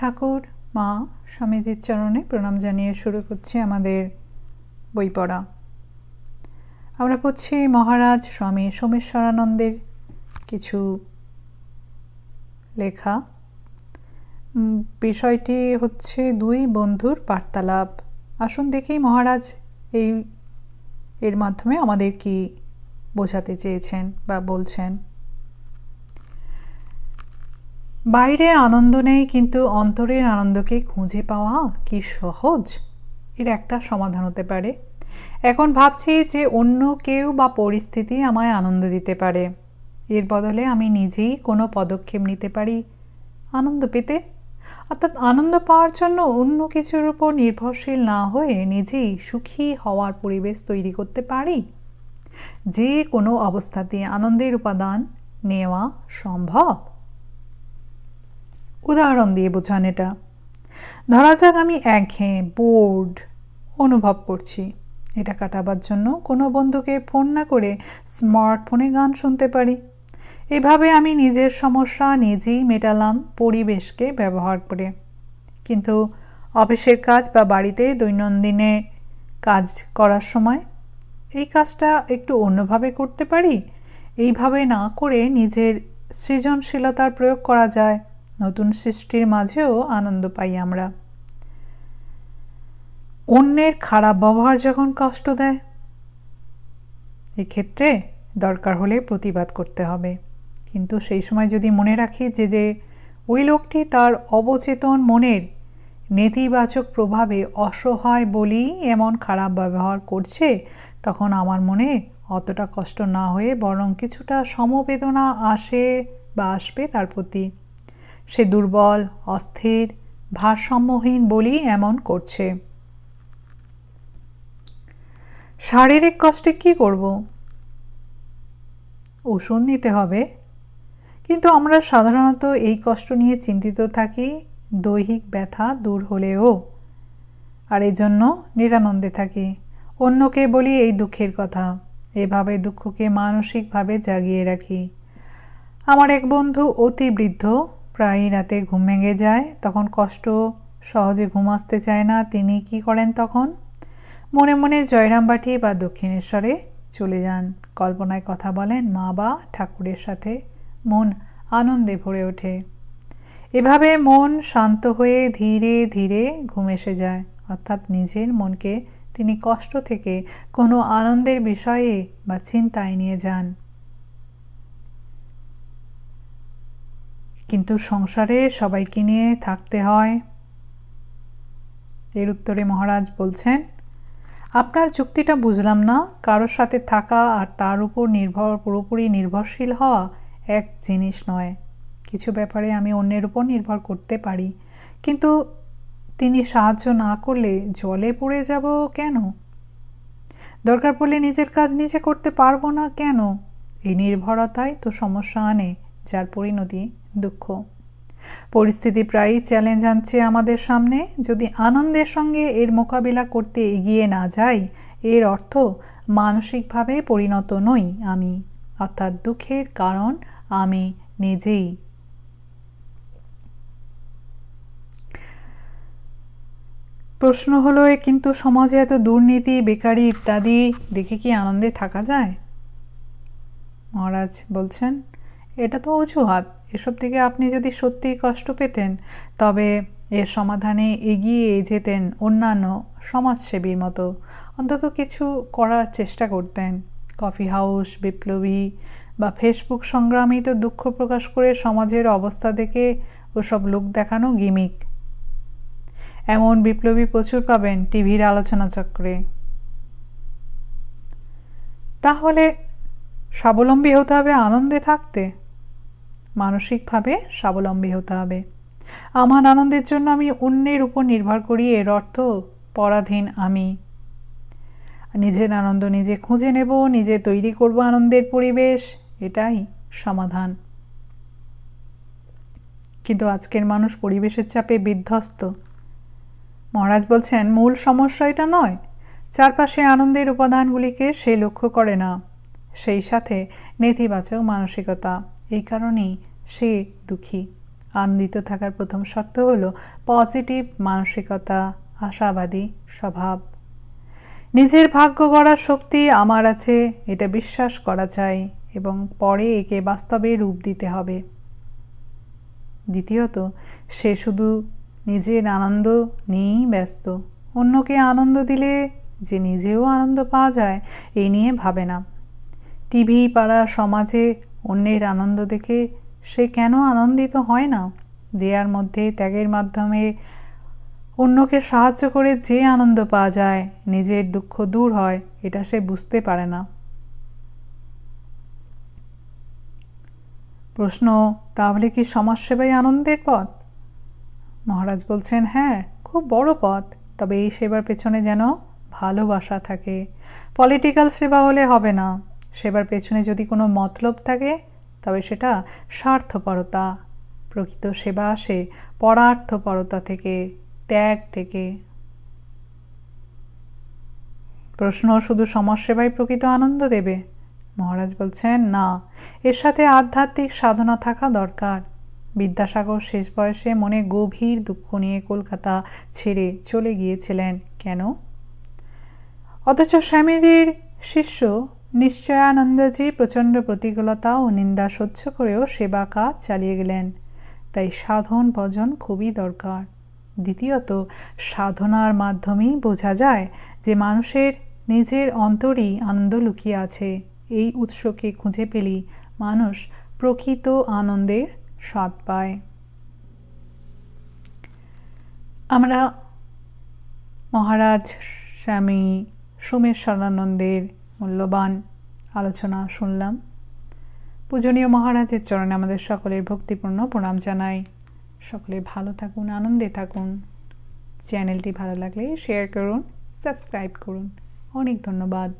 ঠাকুর মা স্বামীজির চরণে প্রণাম জানিয়ে শুরু করছি আমাদের বই পড়া। আমরা পড়ছি মহারাজ স্বামী সোমেশ্বরানন্দের কিছু লেখা। বিষয়টি হচ্ছে দুই বন্ধুর বার্তালাপ। আসুন দেখি মহারাজ এর মাধ্যমে আমাদের কি বোঝাতে চেয়েছেন বা বলছেন। বাইরে আনন্দ নেই, কিন্তু অন্তরের আনন্দকে খুঁজে পাওয়া কি সহজ? এর একটা সমাধান হতে পারে। এখন ভাবছি যে অন্য কেউ বা পরিস্থিতি আমায় আনন্দ দিতে পারে, এর বদলে আমি নিজেই কোনো পদক্ষেপ নিতে পারি আনন্দ পেতে। অর্থাৎ আনন্দ পাওয়ার জন্য অন্য কিছুর উপর নির্ভরশীল না হয়ে নিজেই সুখী হওয়ার পরিবেশ তৈরি করতে পারি। যে কোনো অবস্থাতে আনন্দের উপাদান নেওয়া সম্ভব। উদাহরণ দিয়ে বোঝান এটা। ধরা যাক আমি একঘেয়ে বোর্ড অনুভব করছি। এটা কাটাবার জন্য কোনো বন্ধুকে ফোন না করে স্মার্টফোনে গান শুনতে পারি। এভাবে আমি নিজের সমস্যা নিজেই মেটালাম পরিবেশকে ব্যবহার করে। কিন্তু অফিসের কাজ বা বাড়িতে দৈনন্দিনে কাজ করার সময় এই কাজটা একটু অন্যভাবে করতে পারি। এইভাবে না করে নিজের সৃজনশীলতার প্রয়োগ করা যায়। নতুন সৃষ্টির মাঝেও আনন্দ পাই আমরা। অন্যের খারাপ ব্যবহার যখন কষ্ট দেয়, এক্ষেত্রে দরকার হলে প্রতিবাদ করতে হবে। কিন্তু সেই সময় যদি মনে রাখি যে ওই লোকটি তার অবচেতন মনের নেতিবাচক প্রভাবে অসহায় বলেই এমন খারাপ ব্যবহার করছে, তখন আমার মনে অতটা কষ্ট না হয়ে বরং কিছুটা সমবেদনা আসবে তার প্রতি। সে দুর্বল, অস্থির, ভারসাম্যহীন বলেই এমন করছে। শারীরিক কষ্টে কি করব? ওষুধ নিতে হবে। কিন্তু আমরা সাধারণত এই কষ্ট নিয়ে চিন্তিত থাকি দৈহিক ব্যথা দূর হলেও, আর এই জন্য নিরানন্দে থাকি। অন্যকে বলি এই দুঃখের কথা। এভাবে দুঃখকে মানসিকভাবে জাগিয়ে রাখি। আমার এক বন্ধু অতি বৃদ্ধ, প্রায়ই রাতে ঘুম ভেঙে যায়। তখন কষ্ট, সহজে ঘুম আসতে চায় না। তিনি কি করেন তখন? মনে মনে জয়রামবাটি বা দক্ষিণেশ্বরে চলে যান। কল্পনায় কথা বলেন মা বা ঠাকুরের সাথে। মন আনন্দে ভরে ওঠে। এভাবে মন শান্ত হয়ে ধীরে ধীরে ঘুম এসে যায়। অর্থাৎ নিজের মনকে তিনি কষ্ট থেকে কোনো আনন্দের বিষয়ে বা চিন্তায় নিয়ে যান। কিন্তু সংসারে সবাইকে নিয়ে থাকতে হয়। এর উত্তরে মহারাজ বলছেন, আপনার যুক্তিটা বুঝলাম না। কারোর সাথে থাকা আর তার উপর পুরোপুরি নির্ভরশীল হওয়া এক জিনিস নয়। কিছু ব্যাপারে আমি অন্যের উপর নির্ভর করতে পারি, কিন্তু তিনি সাহায্য না করলে জলে পড়ে যাব কেন? দরকার পড়লে নিজের কাজ নিজে করতে পারবো না কেন? এই নির্ভরতাই তো সমস্যা আনে, যার পরিণতি দুঃখ। পরিস্থিতি প্রায়ই চ্যালেঞ্জ আনছে আমাদের সামনে। যদি আনন্দের সঙ্গে এর মোকাবিলা করতে এগিয়ে না যাই, এর অর্থ মানসিকভাবে পরিণত নই আমি, অর্থাৎ দুঃখের কারণ আমি নিজেই। প্রশ্ন হলো, কিন্তু সমাজে এত দুর্নীতি, বেকারি ইত্যাদি দেখে কি আনন্দে থাকা যায়? মহারাজ বলছেন, এটা তো অজুহাত। এসব থেকে আপনি যদি সত্যিই কষ্ট পেতেন, তবে এর সমাধানে এগিয়ে যেতেন অন্যান্য সমাজসেবীর মতো। অন্তত কিছু করার চেষ্টা করতেন। কফি হাউস বিপ্লবী বা ফেসবুক সংগ্রামী তো দুঃখ প্রকাশ করে সমাজের অবস্থা দেখে ওসব লোক দেখানো গিমিক। এমন বিপ্লবী প্রচুর পাবেন টিভির আলোচনা চক্রে। তাহলে স্বাবলম্বী হতে হবে আনন্দে থাকতে। মানসিকভাবে স্বাবলম্বী হতে হবে। আমার আনন্দের জন্য আমি অন্যের উপর নির্ভর করি, এর অর্থ পরাধীন আমি। নিজের আনন্দ নিজে খুঁজে নেব, নিজে তৈরি করব আনন্দের পরিবেশ, এটাই সমাধান। কিন্তু আজকের মানুষ পরিবেশের চাপে বিধ্বস্ত। মহারাজ বলছেন, মূল সমস্যা এটা নয়। চারপাশে আনন্দের উপাদানগুলিকে সে লক্ষ্য করে না। সেই সাথে নেতিবাচক মানসিকতা। এই কারণেই সে দুঃখী। আনন্দিত থাকার প্রথম শর্ত হলো পজিটিভ মানসিকতা, আশাবাদী স্বভাব। নিজের ভাগ্য গড়ার শক্তি আমার আছে এটা বিশ্বাস করা চাই এবং পরে একে বাস্তবে রূপ দিতে হবে। দ্বিতীয়ত, সে শুধু নিজের আনন্দ নিয়েই ব্যস্ত। অন্যকে আনন্দ দিলে যে নিজেও আনন্দ পাওয়া যায় এই নিয়ে ভাবে না। টিভি, পাড়া, সমাজে অন্যের আনন্দ দেখে সে কেন আনন্দিত হয় না? দেয়ার মধ্যে ত্যাগের মাধ্যমে অন্যকে সাহায্য করে যে আনন্দ পাওয়া যায়, নিজের দুঃখ দূর হয়, এটা সে বুঝতে পারে না। প্রশ্ন, তাহলে কি সমাজসেবাই আনন্দের পথ? মহারাজ বলছেন, হ্যাঁ, খুব বড় পথ, তবে এই সেবার পেছনে যেন ভালোবাসা থাকে। পলিটিক্যাল সেবা হলে হবে না। সেবার পেছনে যদি কোনো মতলব থাকে তবে সেটা স্বার্থপরতা। প্রকৃত সেবা আসে পরার্থপরতা থেকে, ত্যাগ থেকে। প্রশ্ন, শুধু সমাজসেবাই প্রকৃত আনন্দ দেবে? মহারাজ বলছেন, না, এর সাথে আধ্যাত্মিক সাধনা থাকা দরকার। বিদ্যাসাগর শেষ বয়সে মনে গভীর দুঃখ নিয়ে কলকাতা ছেড়ে চলে গিয়েছিলেন। কেন? অথচ স্বামীজির শিষ্য নিশ্চয়ানন্দজি প্রচণ্ড প্রতিকূলতা ও নিন্দা সহ্য করেও সেবা কাজ চালিয়ে গেলেন। তাই সাধন ভজন খুবই দরকার। দ্বিতীয়ত, সাধনার মাধ্যমেই বোঝা যায় যে মানুষের নিজের অন্তরেই আনন্দ লুকিয়ে আছে। এই উৎসকে খুঁজে পেলেই মানুষ প্রকৃত আনন্দের স্বাদ পায়। আমরা মহারাজ স্বামী সোমেশ্বরানন্দের মূল্যবান আলোচনা শুনলাম। পূজনীয় মহারাজের চরণে আমাদের সকলের ভক্তিপূর্ণ প্রণাম জানাই। সকলে ভালো থাকুন, আনন্দে থাকুন। চ্যানেলটি ভালো লাগলে শেয়ার করুন, সাবস্ক্রাইব করুন। অনেক ধন্যবাদ।